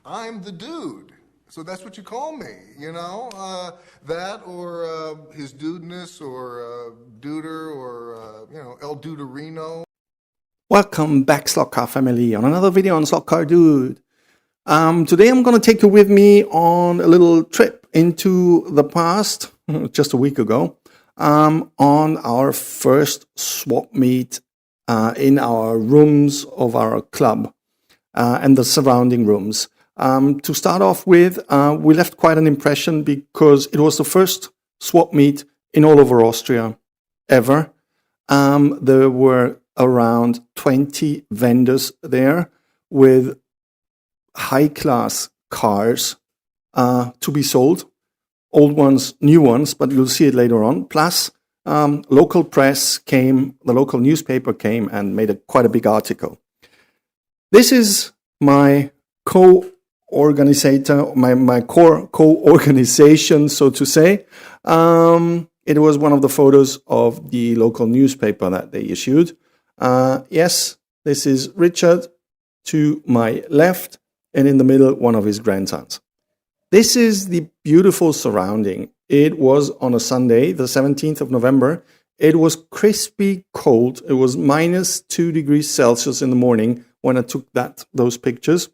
I'm the dude. So that's what you call me, you know? That or his dudeness or duder or, you know, El Duderino. Welcome back, Slotcar family, on another video on Slotcar Dude. Today I'm going to take you with me on a little trip into the past, just a week ago, on our first swap meet in our rooms of our club and the surrounding rooms. To start off with, we left quite an impression because it was the first swap meet in all over Austria ever. There were around 20 vendors there with high-class cars to be sold. Old ones, new ones, but you'll see it later on. Plus, local press came, the local newspaper came and made quite a big article. This is my my core co-organization, so to say. It was one of the photos of the local newspaper that they issued. Yes, this is Richard to my left, and in the middle, one of his grandsons. This is the beautiful surrounding. It was on a Sunday, the 17th of November. It was crispy cold. It was minus 2 degrees Celsius in the morning when I took those pictures.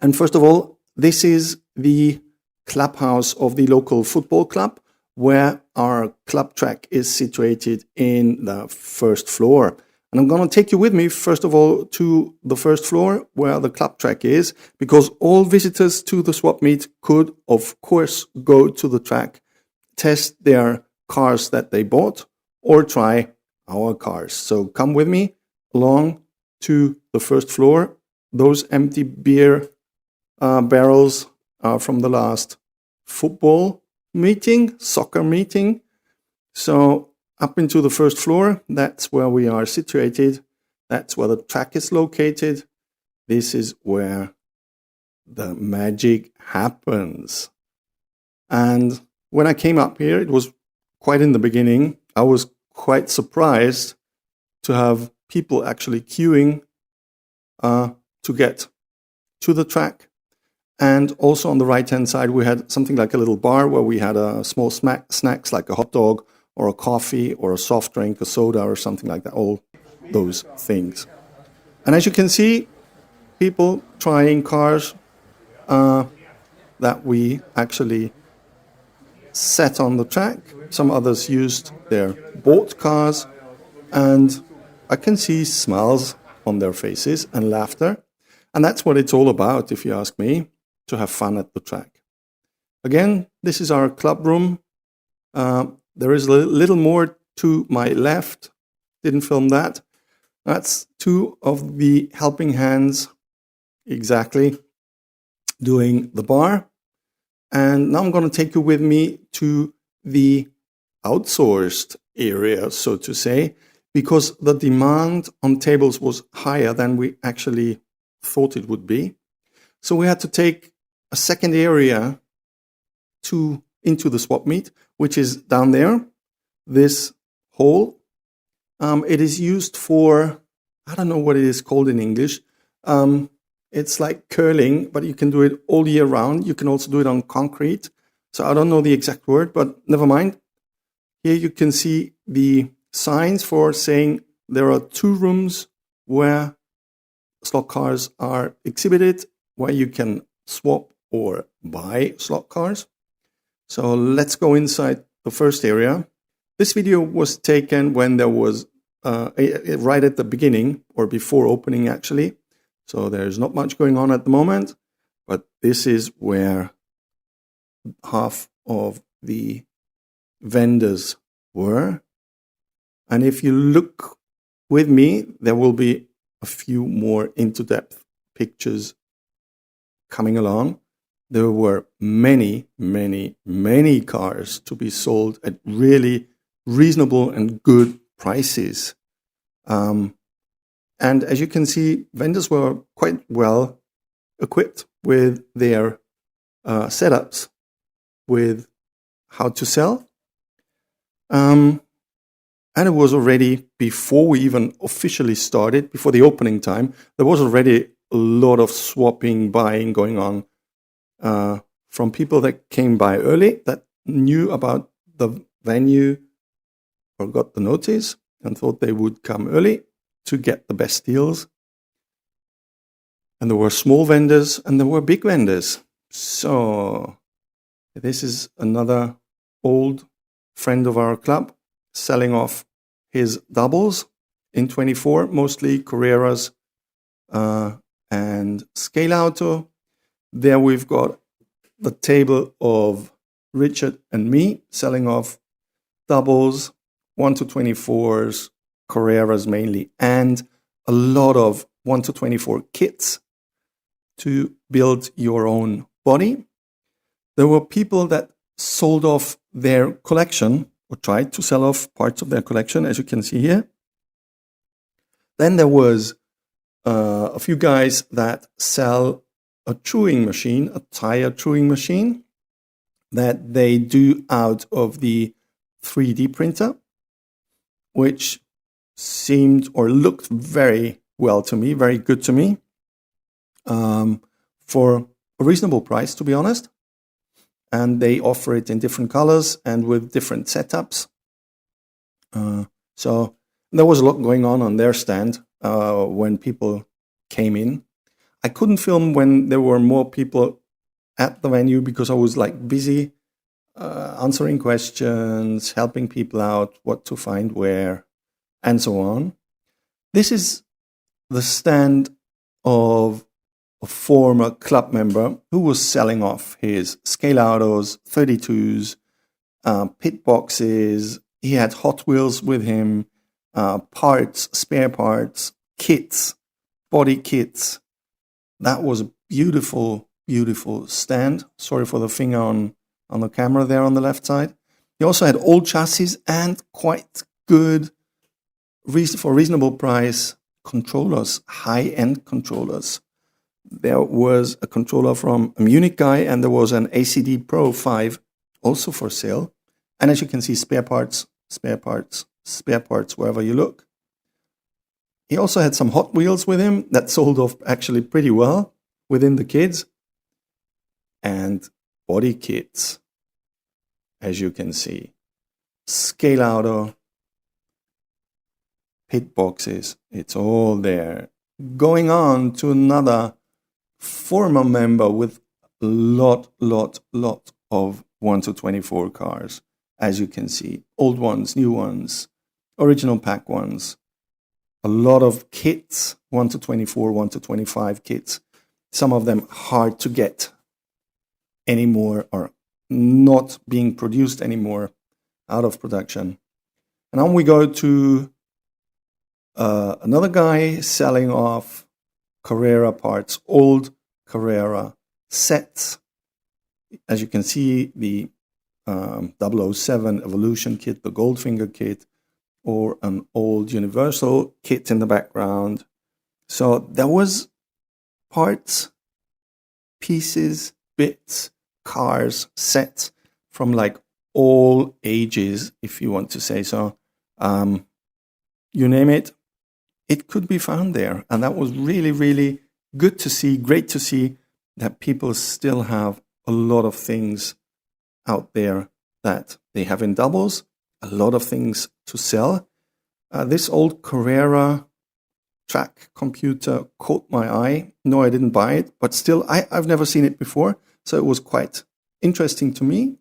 And first of all, this is the clubhouse of the local football club, where our club track is situated in the first floor. And I'm going to take you with me, first of all, to the first floor where the club track is, because all visitors to the swap meet could, of course, go to the track, test their cars that they bought, or try our cars. So come with me along to the first floor. Those empty beer barrels are from the last football meeting, soccer meeting. So up into the first floor, that's where we are situated. That's where the track is located. This is where the magic happens. And when I came up here, it was quite in the beginning. I was quite surprised to have people actually queuing to get to the track. And also on the right-hand side, we had something like a little bar where we had small snacks like a hot dog or a coffee or a soft drink, a soda or something like that, all those things. And as you can see, people trying cars that we actually set on the track. Some others used their bought cars, and I can see smiles on their faces and laughter. And that's what it's all about, if you ask me, to have fun at the track. Again, this is our club room. There is a little more to my left. Didn't film that. That's two of the helping hands, exactly, doing the bar. And now I'm going to take you with me to the outsourced area, so to say, because the demand on tables was higher than we actually thought it would be. So we had to take a second area into the swap meet, which is down there, this hole. It is used for, I don't know what it is called in English. It's like curling, but you can do it all year round. You can also do it on concrete. So I don't know the exact word, but never mind. Here you can see the signs for saying there are 2 rooms where slot cars are exhibited, where you can swap or buy slot cars. So let's go inside the first area. This video was taken when there was right at the beginning, or before opening actually. So there's not much going on at the moment, but this is where half of the vendors were. And if you look with me, there will be a few more into-depth pictures coming along. There were many, many, many cars to be sold at really reasonable and good prices. And as you can see, vendors were quite well equipped with their setups. with how to sell. And it was already, before we even officially started, before the opening time, there was already a lot of swapping, buying going on from people that came by early, that knew about the venue or got the notice and thought they would come early to get the best deals. And there were small vendors and there were big vendors. So this is another old friend of our club selling off his doubles in 24, mostly Carreras and Scale Auto. There we've got the table of Richard and me selling off doubles, 1 to 24s, Carreras mainly, and a lot of 1 to 24 kits to build your own body. There were people that sold off their collection or tried to sell off parts of their collection, as you can see here. Then there was a few guys that sell a truing machine, a tire truing machine that they do out of the 3D printer, which seemed or looked very well to me, very good to me, for a reasonable price, to be honest. And they offer it in different colors and with different setups. So there was a lot going on their stand when people came in. I couldn't film when there were more people at the venue because I was like busy answering questions, helping people out, what to find where, and so on. This is the stand of a former club member who was selling off his Scale Autos, 32s, pit boxes. He had Hot Wheels with him, parts, spare parts, kits, body kits. That was a beautiful, beautiful stand. Sorry for the finger on the camera there on the left side. He also had old chassis and quite good, for reasonable price, controllers, high-end controllers. There was a controller from a Munich guy, and there was an ACD Pro 5 also for sale. And as you can see, spare parts wherever you look. He also had some Hot Wheels with him that sold off actually pretty well within the kids. And body kits, as you can see. Scale Auto, pit boxes, it's all there. Going on to another former member with a lot of 1 to 24 cars, as you can see. Old ones, new ones, original pack ones. A lot of kits, 1 to 24, 1 to 25 kits. Some of them hard to get anymore or not being produced anymore, out of production. And on we go to another guy selling off Carrera parts, old Carrera sets. As you can see, the 007 Evolution kit, the Goldfinger kit, or an old Universal kit in the background. So there was parts, pieces, bits, cars, sets from like all ages, if you want to say so. You name it, it could be found there. And that was really, really good to see, great to see that people still have a lot of things out there that they have in doubles, a lot of things to sell. This old Carrera track computer caught my eye. No, I didn't buy it, but still, I've never seen it before, so it was quite interesting to me.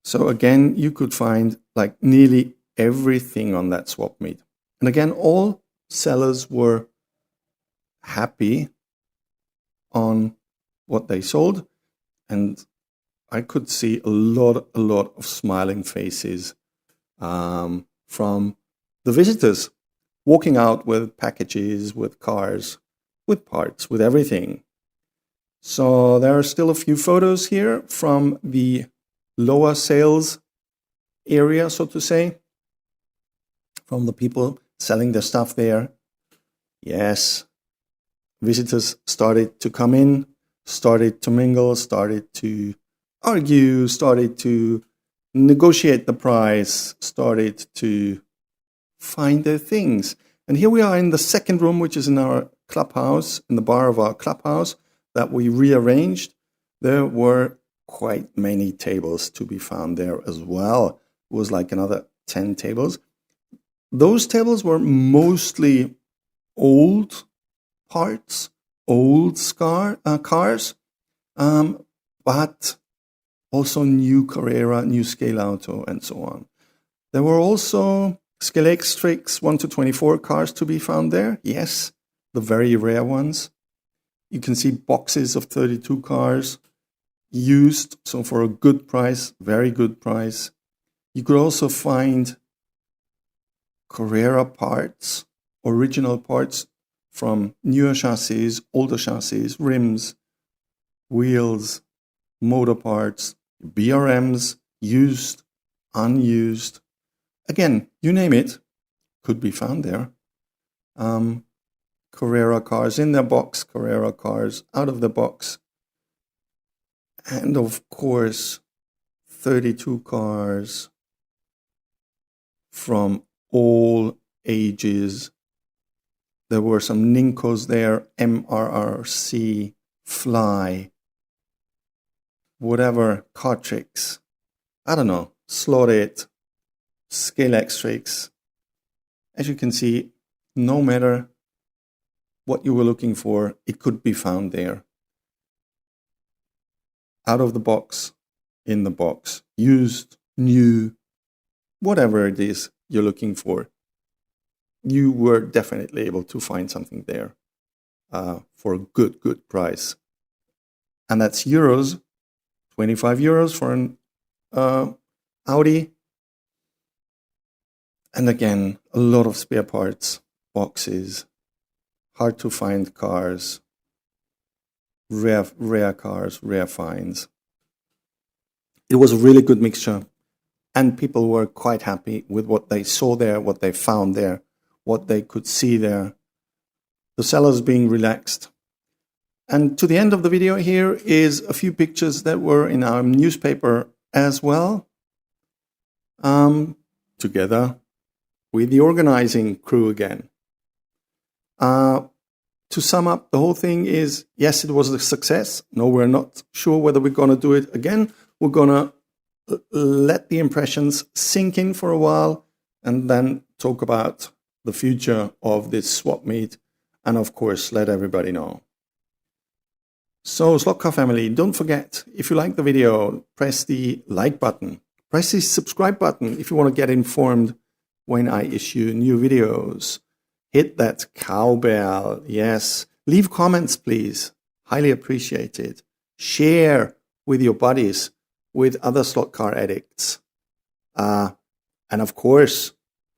So again, you could find like nearly everything on that swap meet. And again, all sellers were happy on what they sold, and I could see a lot of smiling faces from the visitors walking out with packages, with cars, with parts, with everything. So there are still a few photos here from the lower sales area, so to say, from the people selling their stuff there. Yes, visitors started to come in, started to mingle, started to argue, started to negotiate the price, started to find their things. And here we are in the second room, which is in our clubhouse, in the bar of our clubhouse that we rearranged. There were quite many tables to be found there as well. It was like another 10 tables. Those tables were mostly old parts, old cars, but also new Carrera, new Scale Auto, and so on. There were also Scale X-Trix 1 to 24 cars to be found there. Yes, the very rare ones. You can see boxes of 32 cars used, so for a good price, very good price. You could also find Carrera parts, original parts from newer chassis, older chassis, rims, wheels, motor parts, BRMs, used, unused. Again, you name it, could be found there. Carrera cars in the box, Carrera cars out of the box. And of course, 32 cars from all ages. There were some Ninkos there, MRRC, Fly, whatever, car tricks. I don't know, Slot It, Scale X-Trix. As you can see, no matter what you were looking for, it could be found there. Out of the box, in the box, used, new, whatever it is you're looking for. You were definitely able to find something there for a good price. And that's euros, 25 euros for an Audi. And again, a lot of spare parts, boxes, hard to find cars, rare cars, rare finds. It was a really good mixture, and people were quite happy with what they saw there, what they found there, what they could see there. The sellers being relaxed. And to the end of the video here is a few pictures that were in our newspaper as well, together with the organizing crew again. To sum up, the whole thing is, yes, it was a success. No, we're not sure whether we're going to do it again. We're going to let the impressions sink in for a while and then talk about the future of this swap meet and, of course, let everybody know. So, Slotcar family, don't forget, if you like the video, press the like button. Press the subscribe button if you want to get informed when I issue new videos. Hit that cowbell, yes. Leave comments, please. Highly appreciated. Share with your buddies, with other slot car addicts. And of course,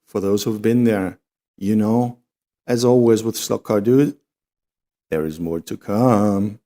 for those who've been there, you know, as always with Slotcar Dude, there is more to come.